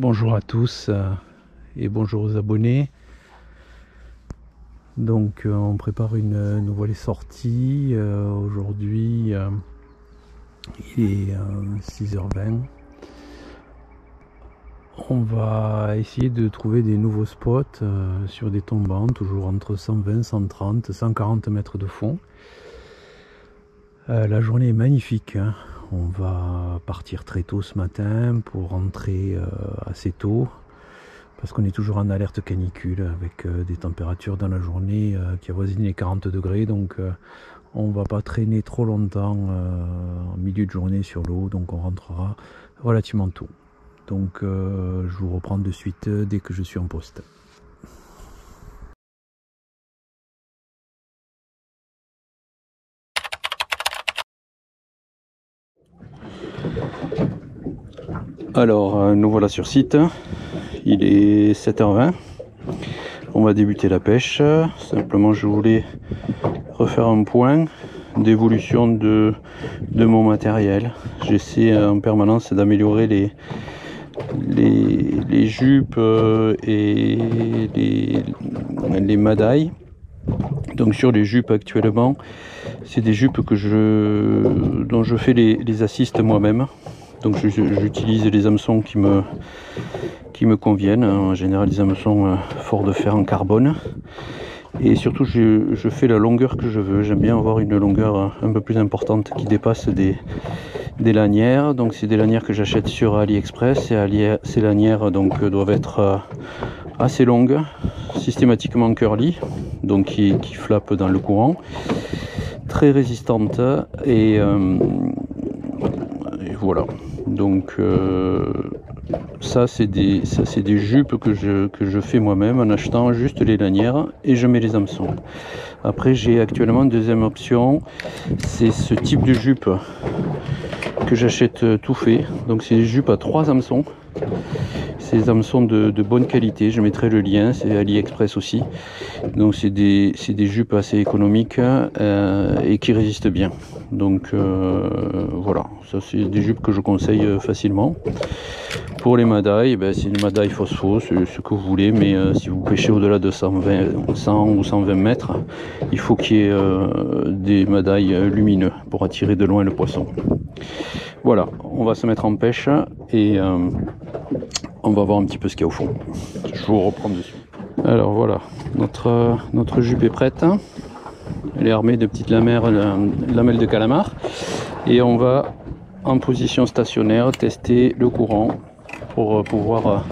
Bonjour à tous et bonjour aux abonnés. Donc on prépare une nouvelle sortie. Aujourd'hui il est 6h20. On va essayer de trouver des nouveaux spots sur des tombants, toujours entre 120, 130, 140 mètres de fond. La journée est magnifique, hein. On va partir très tôt ce matin pour rentrer assez tôt, parce qu'on est toujours en alerte canicule avec des températures dans la journée qui avoisinent les 40 degrés. Donc on va pas traîner trop longtemps en milieu de journée sur l'eau, donc on rentrera relativement tôt. Donc je vous reprends de suite dès que je suis en poste. Alors nous voilà sur site, il est 7h20, on va débuter la pêche. Simplement je voulais refaire un point d'évolution de mon matériel. J'essaie en permanence d'améliorer les jupes et les madailles. Donc sur les jupes actuellement, c'est des jupes dont je fais les assists moi-même. Donc j'utilise les hameçons qui me conviennent, en général des hameçons forts de fer en carbone. Et surtout je fais la longueur que je veux. J'aime bien avoir une longueur un peu plus importante qui dépasse des lanières. Donc c'est des lanières que j'achète sur AliExpress, et ces lanières donc doivent être assez longues, systématiquement curly, donc qui flappent dans le courant, très résistantes, et voilà. Donc ça c'est des jupes que je fais moi-même en achetant juste les lanières, et je mets les hameçons. Après j'ai actuellement une deuxième option, c'est ce type de jupe que j'achète tout fait. Donc c'est des jupes à 3 hameçons. Ces hameçons de bonne qualité, je mettrai le lien, c'est AliExpress aussi. Donc c'est des jupes assez économiques et qui résistent bien. Donc voilà, ça c'est des jupes que je conseille facilement. Pour les madailles, c'est une madaille phospho, c'est ce que vous voulez, mais si vous pêchez au-delà de 100 ou 120 mètres, il faut qu'il y ait des madailles lumineux pour attirer de loin le poisson. Voilà, on va se mettre en pêche et on va voir un petit peu ce qu'il y a au fond. Je vous reprends dessus. Alors voilà, notre jupe est prête. Elle est armée de petites lamelles de calamar. Et on va en position stationnaire tester le courant pour pouvoir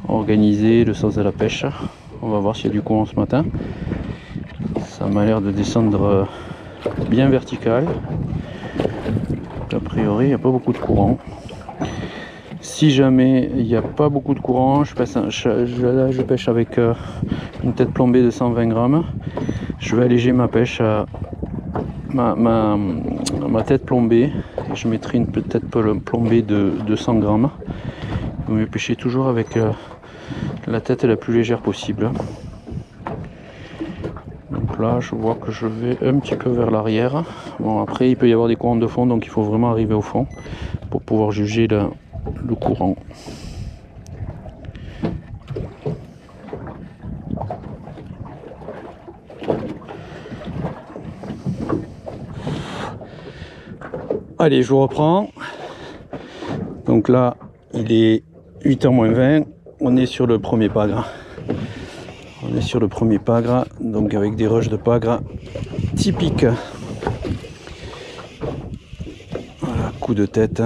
organiser le sens de la pêche. On va voir s'il y a du courant ce matin. Ça m'a l'air de descendre bien vertical. A priori, il n'y a pas beaucoup de courant. Si jamais il n'y a pas beaucoup de courant, je pêche avec une tête plombée de 120 grammes. Je vais alléger ma pêche à ma tête plombée. Et je mettrai une tête plombée de 100 grammes. Je vais pêcher toujours avec la tête la plus légère possible. Donc là, je vois que je vais un petit peu vers l'arrière. Bon, après, il peut y avoir des courants de fond, donc il faut vraiment arriver au fond pour pouvoir juger le courant. Allez, je vous reprends. Donc là, il est 8h moins 20. On est sur le premier pagre. On est sur le premier pagre, donc avec des rushs de pagre typiques. Voilà, coup de tête.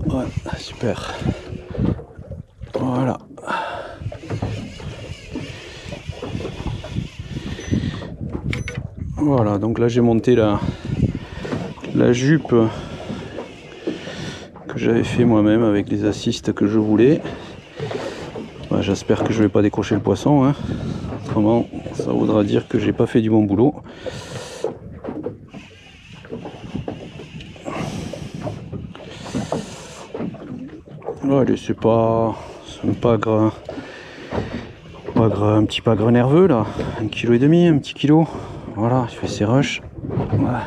Ouais, super. Voilà. Voilà, donc là j'ai monté la jupe que j'avais fait moi-même avec les assists que je voulais. Ouais, j'espère que je vais pas décrocher le poisson, hein. Autrement ça voudra dire que j'ai pas fait du bon boulot. Allez, c'est un pagre, un petit pagre nerveux là, 1,5 kg, un petit kilo. Voilà, il fait ses rushs. Ouais.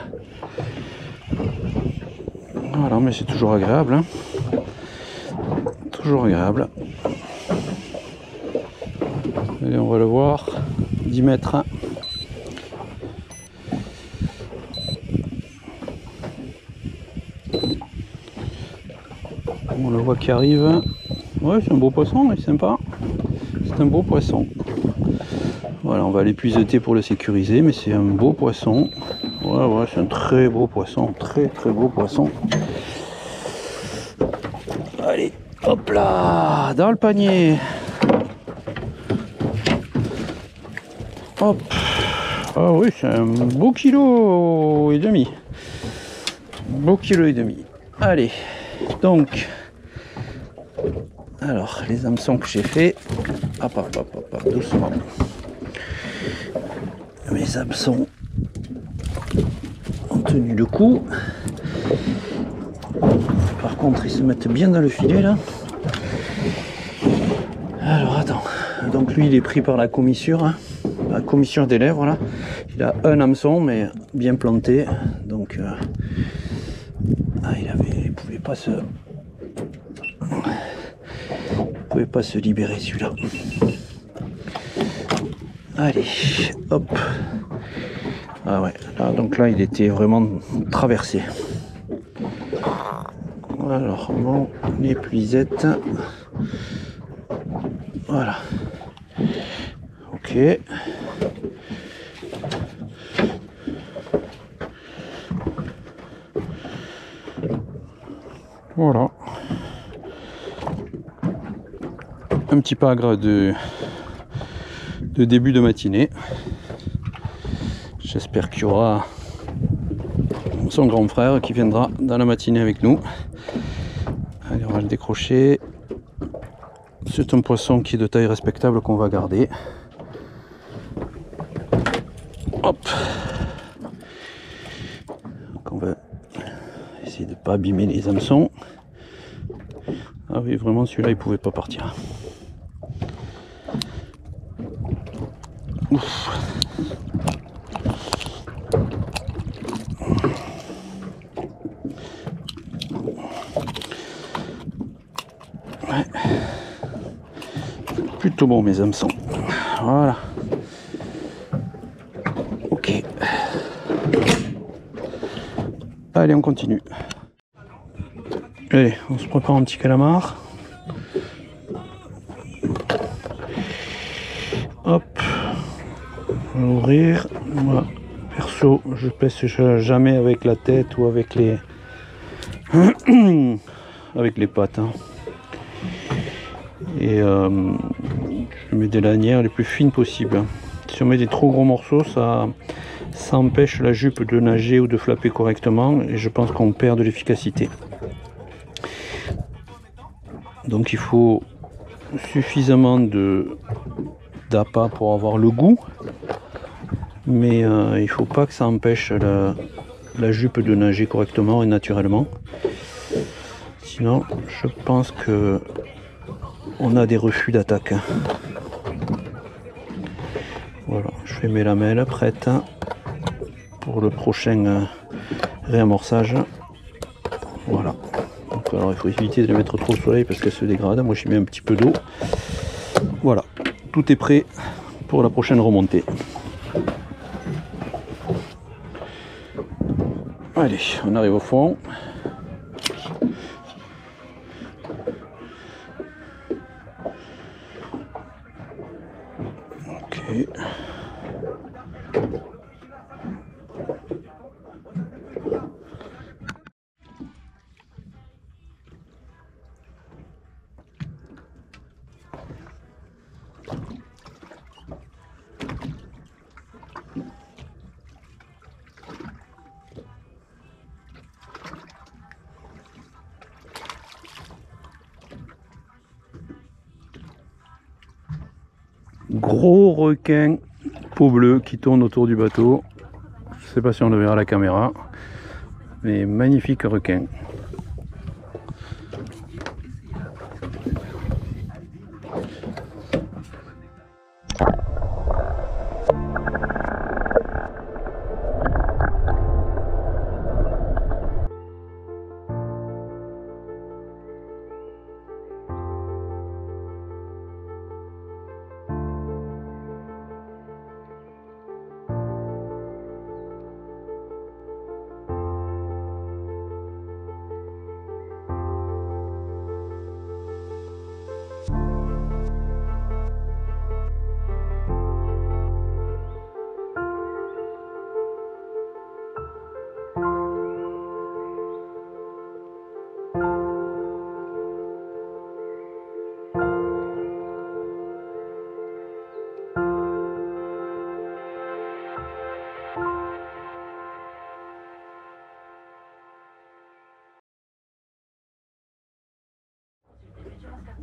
Voilà, mais c'est toujours agréable, hein. toujours agréable. Allez, on va le voir. 10 mètres. On le voit qui arrive. Ouais, c'est un beau poisson, il est sympa. C'est un beau poisson. Voilà, on va l'épuiseter pour le sécuriser, mais c'est un beau poisson. Ouais, c'est un très beau poisson, très beau poisson. Allez, hop là, dans le panier. Hop. Ah oui, c'est un beau kilo et demi. Beau kilo et demi. Allez, donc, alors les hameçons que j'ai fait. Hop, doucement. Mes hameçons ont tenu le coup. Par contre, ils se mettent bien dans le filet là. Alors attends, donc lui il est pris par la commissure, hein. La commissure des lèvres là. Il a un hameçon mais bien planté, donc il pouvait pas se libérer celui-là. Allez, hop. Ah ouais, là, donc là il était vraiment traversé. Alors bon, l'épuisette. Voilà. Ok. Voilà. Un petit pagre de début de matinée. J'espère qu'il y aura son grand frère qui viendra dans la matinée avec nous. Allez, on va le décrocher. C'est un poisson qui est de taille respectable qu'on va garder. Hop. Donc on va essayer de ne pas abîmer les hameçons. Ah oui, vraiment celui-là il pouvait pas partir. Ouf. Ouais. Plutôt bon mes hameçons. Voilà. Ok. Allez, on continue. Allez, on se prépare un petit calamar. Hop. On va ouvrir. Moi, perso, je pêche jamais avec la tête ou avec les avec les pattes. Hein. Et je mets des lanières les plus fines possibles. Si on met des trop gros morceaux, ça empêche la jupe de nager ou de flapper correctement et je pense qu'on perd de l'efficacité. Donc il faut suffisamment d'appât pour avoir le goût, mais il ne faut pas que ça empêche la jupe de nager correctement et naturellement. Sinon, je pense que on a des refus d'attaque. Voilà, je fais mes lamelles prêtes pour le prochain réamorçage. Voilà. Donc, alors il faut éviter de les mettre trop au soleil parce qu'elles se dégradent. Moi j'y mets un petit peu d'eau. Voilà, tout est prêt pour la prochaine remontée. Allez, on arrive au fond. Ok. Gros requin peau bleue qui tourne autour du bateau. Je sais pas si on le verra à la caméra, mais magnifique requin.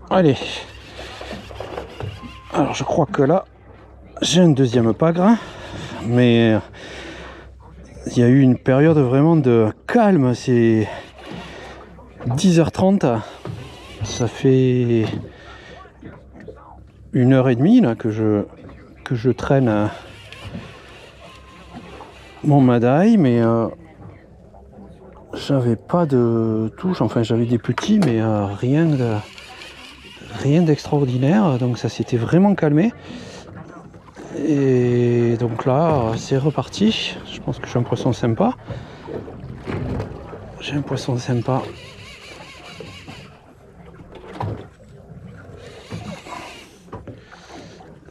Allez. Alors je crois que là, j'ai un deuxième pagre, mais il y a eu une période vraiment de calme, c'est 10h30, ça fait 1h30 là, que je traîne mon Madaï, mais j'avais pas de touche, enfin j'avais des petits, mais rien d'extraordinaire, donc ça s'était vraiment calmé. Et donc là, c'est reparti. Je pense que j'ai un poisson sympa. J'ai un poisson sympa.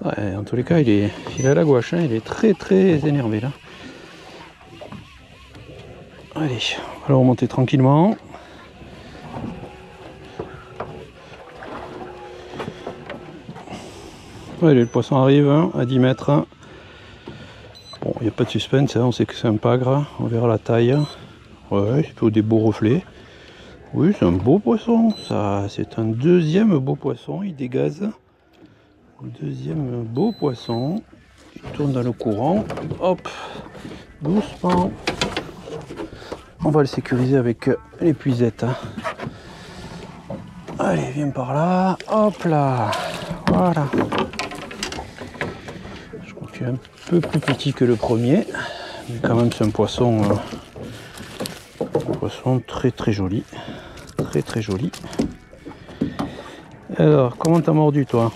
Ouais, en tous les cas, il a la gouache, hein, il est très énervé là. Allez, on va le remonter tranquillement. Allez, le poisson arrive hein, à 10 mètres. Bon, il n'y a pas de suspense, hein, on sait que c'est un pagre. On verra la taille. Ouais, il fait des beaux reflets. Oui, c'est un beau poisson. Ça, c'est un deuxième beau poisson. Il dégaze. Deuxième beau poisson. Il tourne dans le courant. Hop, doucement. On va le sécuriser avec l'épuisette. Allez, viens par là. Hop là. Voilà. Je crois qu'il est un peu plus petit que le premier. Mais quand même, c'est un poisson très joli. Très joli. Alors, comment t'as mordu, toi?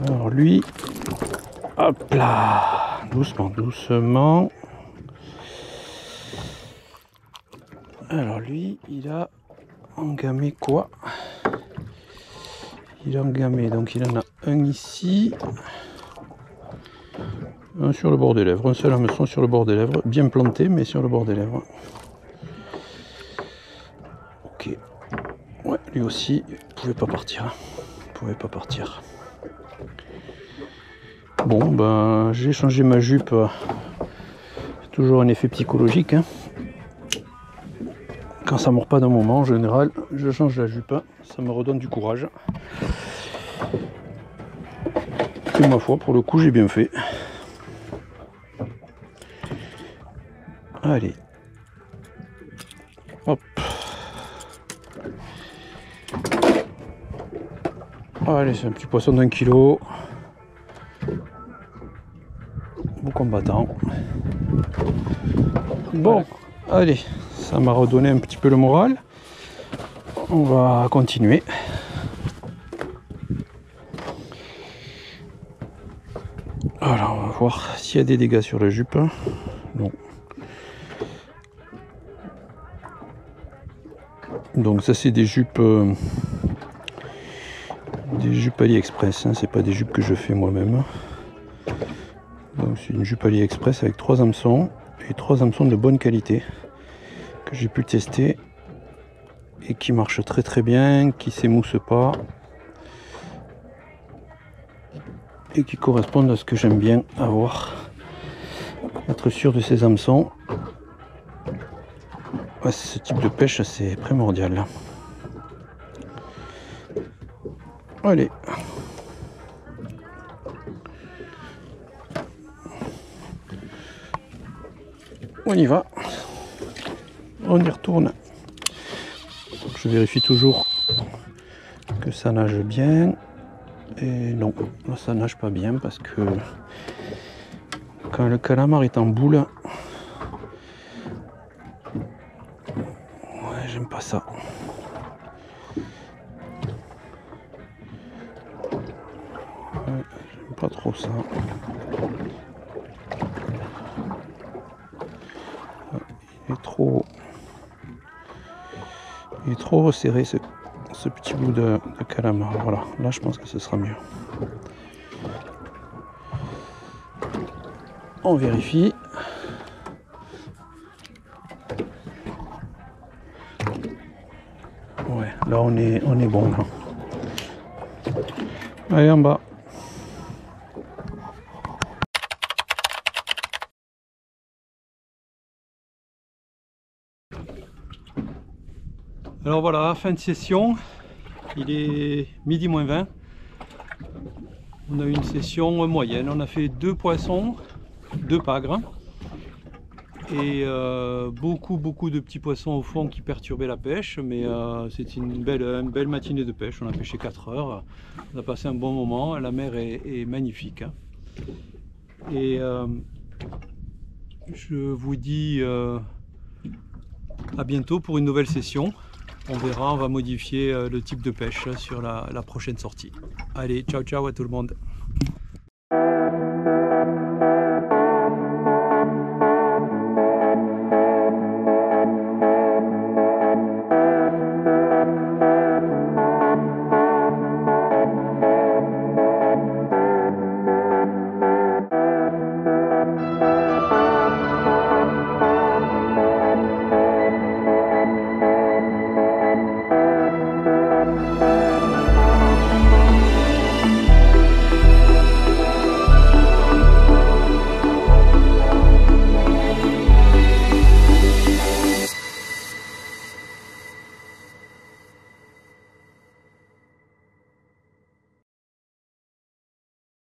Alors, lui... Hop là. Doucement. Alors lui, il a engamé quoi? Il a engamé, donc il en a un ici. Un sur le bord des lèvres, un seul hameçon sur le bord des lèvres, bien planté, mais sur le bord des lèvres. Ok. Ouais, lui aussi, il pouvait pas partir. Bon, ben, j'ai changé ma jupe. C'est toujours un effet psychologique, hein. Quand ça mord pas d'un moment, en général, je change la jupe, ça me redonne du courage. Et ma foi, pour le coup, j'ai bien fait. Allez. Hop. Allez, c'est un petit poisson d'1 kilo. Bon combattant. Bon, allez, ça m'a redonné un petit peu le moral. On va continuer. Alors, on va voir s'il y a des dégâts sur la jupe. Non. Donc ça, c'est des jupes AliExpress. Hein, c'est pas des jupes que je fais moi-même. Donc c'est une jupe AliExpress avec 3 hameçons et 3 hameçons de bonne qualité que j'ai pu tester et qui marchent très bien, qui s'émoussent pas et qui correspondent à ce que j'aime bien avoir. Être sûr de ces hameçons. Ouais, ce type de pêche, c'est primordial. Allez. On y va. On y retourne. Donc, je vérifie toujours que ça nage bien. Et non, là, ça nage pas bien parce que quand le calamar est en boule, ouais, j'aime pas ça. Ouais, j'aime pas trop ça. Il est trop resserré ce petit bout de calamar. Voilà, là je pense que ce sera mieux. On vérifie. Ouais, là on est bon là. Allez en bas. Alors voilà, fin de session, il est midi moins 20. On a eu une session moyenne, on a fait 2 poissons, 2 pagres et beaucoup de petits poissons au fond qui perturbaient la pêche, mais c'était une belle matinée de pêche. On a pêché 4 heures, on a passé un bon moment, la mer est magnifique, hein. Et je vous dis à bientôt pour une nouvelle session. On verra, on va modifier le type de pêche sur la prochaine sortie. Allez, ciao ciao à tout le monde.